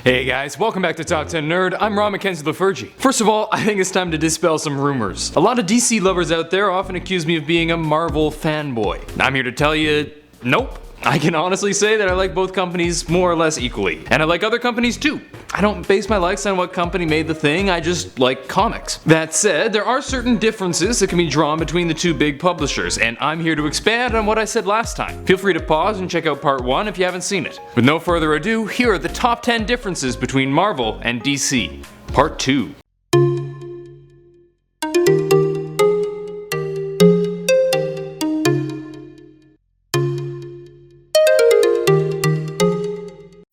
Hey guys, welcome back to Top 10 Nerd. I'm Ron Mackenzie LaFergie. First of all, I think it's time to dispel some rumors. A lot of DC lovers out there often accuse me of being a Marvel fanboy. I'm here to tell you, nope. I can honestly say that I like both companies more or less equally. And I like other companies too. I don't base my likes on what company made the thing, I just like comics. That said, there are certain differences that can be drawn between the two big publishers, and I'm here to expand on what I said last time. Feel free to pause and check out part 1 if you haven't seen it. With no further ado, here are the top 10 differences between Marvel and DC. Part 2.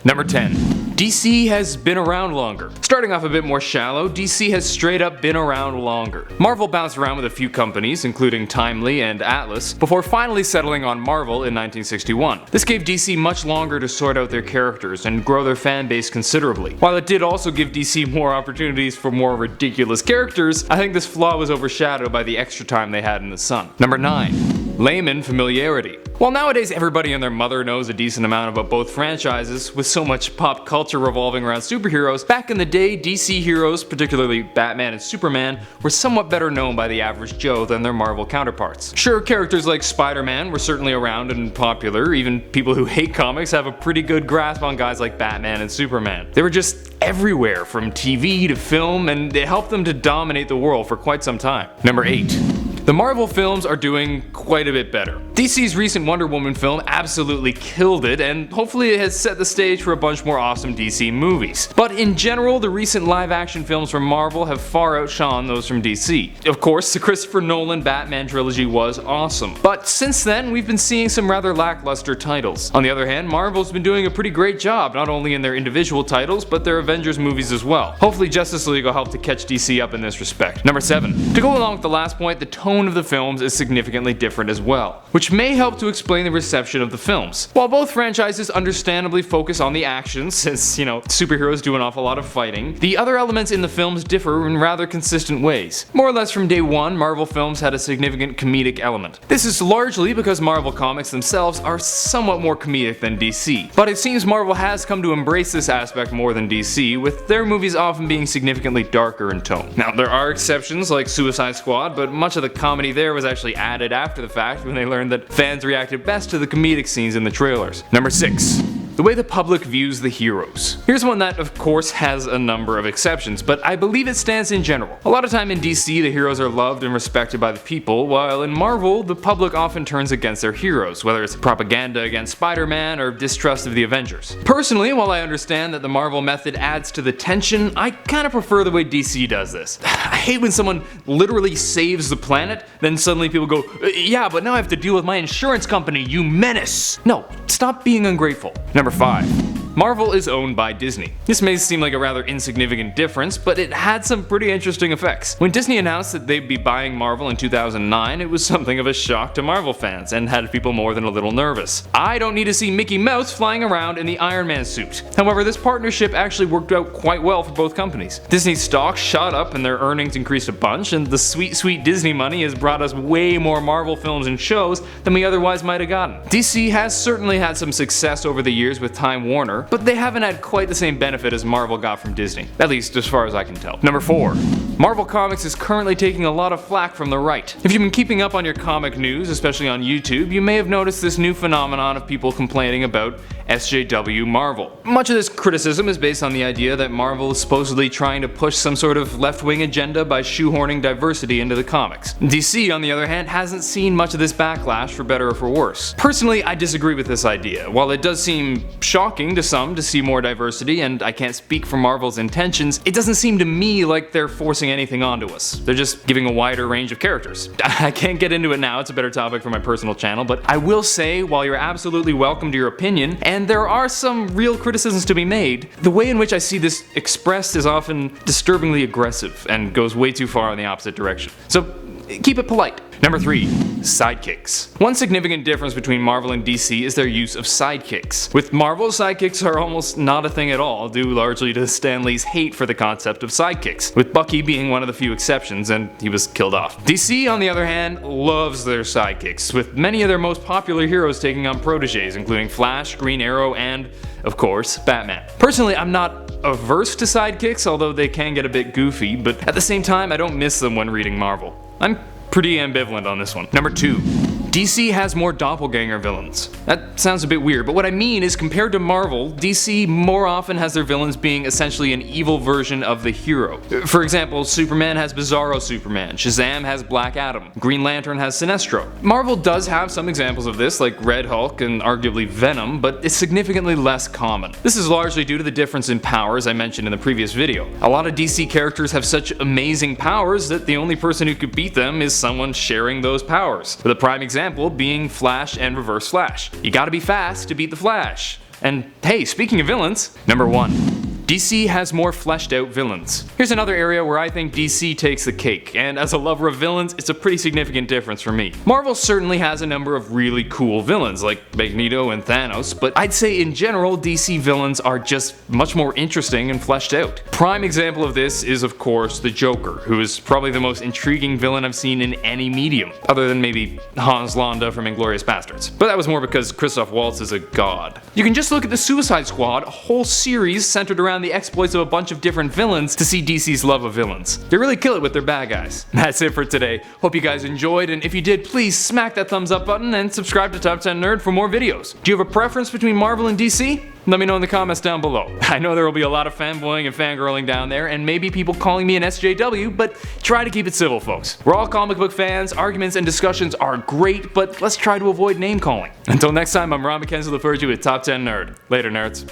Number 10. DC has been around longer. Starting off a bit more shallow, DC has straight up been around longer. Marvel bounced around with a few companies, including Timely and Atlas, before finally settling on Marvel in 1961. This gave DC much longer to sort out their characters and grow their fan base considerably. While it did also give DC more opportunities for more ridiculous characters, I think this flaw was overshadowed by the extra time they had in the sun. Number 9. Layman familiarity. While nowadays everybody and their mother knows a decent amount about both franchises, with so much pop culture revolving around superheroes, back in the day DC heroes, particularly Batman and Superman, were somewhat better known by the average Joe than their Marvel counterparts. Sure, characters like Spider-Man were certainly around and popular, even people who hate comics have a pretty good grasp on guys like Batman and Superman. They were just everywhere, from TV to film, and it helped them to dominate the world for quite some time. Number 8. The Marvel films are doing quite a bit better. DC's recent Wonder Woman film absolutely killed it, and hopefully it has set the stage for a bunch more awesome DC movies. But in general, the recent live-action films from Marvel have far outshone those from DC. Of course, the Christopher Nolan Batman trilogy was awesome, but since then we've been seeing some rather lackluster titles. On the other hand, Marvel's been doing a pretty great job, not only in their individual titles, but their Avengers movies as well. Hopefully Justice League will help to catch DC up in this respect. Number 7. To go along with the last point, the tone of the films is significantly different as well, which may help to explain the reception of the films. While both franchises understandably focus on the action, since, superheroes do an awful lot of fighting, the other elements in the films differ in rather consistent ways. More or less from day one, Marvel films had a significant comedic element. This is largely because Marvel comics themselves are somewhat more comedic than DC, but it seems Marvel has come to embrace this aspect more than DC, with their movies often being significantly darker in tone. Now, there are exceptions like Suicide Squad, but much of the comedy there was actually added after the fact when they learned that fans reacted best to the comedic scenes in the trailers. Number 6. The way the public views the heroes. Here's one that of course has a number of exceptions, but I believe it stands in general. A lot of time in DC the heroes are loved and respected by the people, while in Marvel the public often turns against their heroes, whether it's propaganda against Spider-Man or distrust of the Avengers. Personally, while I understand that the Marvel method adds to the tension, I kinda prefer the way DC does this. I hate when someone literally saves the planet, then suddenly people go, yeah, but now I have to deal with my insurance company, you menace! No, stop being ungrateful. Number 5. Marvel is owned by Disney. This may seem like a rather insignificant difference, but it had some pretty interesting effects. When Disney announced that they'd be buying Marvel in 2009, it was something of a shock to Marvel fans, and had people more than a little nervous. I don't need to see Mickey Mouse flying around in the Iron Man suit. However, this partnership actually worked out quite well for both companies. Disney's stock shot up and their earnings increased a bunch, and the sweet Disney money has brought us way more Marvel films and shows than we otherwise might have gotten. DC has certainly had some success over the years with Time Warner, but they haven't had quite the same benefit as Marvel got from Disney, at least as far as I can tell. Number 4. Marvel Comics is currently taking a lot of flack from the right. If you've been keeping up on your comic news, especially on YouTube, you may have noticed this new phenomenon of people complaining about SJW Marvel. Much of this criticism is based on the idea that Marvel is supposedly trying to push some sort of left-wing agenda by shoehorning diversity into the comics. DC, on the other hand, hasn't seen much of this backlash, for better or for worse. Personally, I disagree with this idea. While it does seem shocking to some to see more diversity, and I can't speak for Marvel's intentions, it doesn't seem to me like they're forcing anything onto us. They're just giving a wider range of characters. I can't get into it now, it's a better topic for my personal channel, but I will say, while you're absolutely welcome to your opinion, and there are some real criticisms to be made, the way in which I see this expressed is often disturbingly aggressive and goes way too far in the opposite direction. So keep it polite. Number 3. Sidekicks. One significant difference between Marvel and DC is their use of sidekicks. With Marvel, sidekicks are almost not a thing at all, due largely to Stan Lee's hate for the concept of sidekicks, with Bucky being one of the few exceptions, and he was killed off. DC, on the other hand, loves their sidekicks, with many of their most popular heroes taking on proteges, including Flash, Green Arrow, and, of course, Batman. Personally, I'm not averse to sidekicks, although they can get a bit goofy, but at the same time, I don't miss them when reading Marvel. I'm pretty ambivalent on this one. Number 2. DC has more doppelganger villains. That sounds a bit weird, but what I mean is compared to Marvel, DC more often has their villains being essentially an evil version of the hero. For example, Superman has Bizarro Superman, Shazam has Black Adam, Green Lantern has Sinestro. Marvel does have some examples of this, like Red Hulk and arguably Venom, but it's significantly less common. This is largely due to the difference in powers I mentioned in the previous video. A lot of DC characters have such amazing powers that the only person who could beat them is someone sharing those powers. For the prime example being Flash and Reverse Flash. You gotta be fast to beat the Flash. And hey, speaking of villains, number 1. DC has more fleshed out villains. Here's another area where I think DC takes the cake, and as a lover of villains, it's a pretty significant difference for me. Marvel certainly has a number of really cool villains, like Magneto and Thanos, but I'd say in general, DC villains are just much more interesting and fleshed out. Prime example of this is of course the Joker, who is probably the most intriguing villain I've seen in any medium, other than maybe Hans Landa from Inglourious Basterds. But that was more because Christoph Waltz is a god. You can just look at the Suicide Squad, a whole series centered around the exploits of a bunch of different villains to see DC's love of villains. They really kill it with their bad guys. That's it for today. Hope you guys enjoyed, and if you did, please smack that thumbs up button and subscribe to Top 10 Nerd for more videos. Do you have a preference between Marvel and DC? Let me know in the comments down below. I know there will be a lot of fanboying and fangirling down there, and maybe people calling me an SJW, but try to keep it civil, folks. We're all comic book fans, arguments and discussions are great, but let's try to avoid name calling. Until next time, I'm Ron McKenzie with Top 10 Nerd. Later, nerds.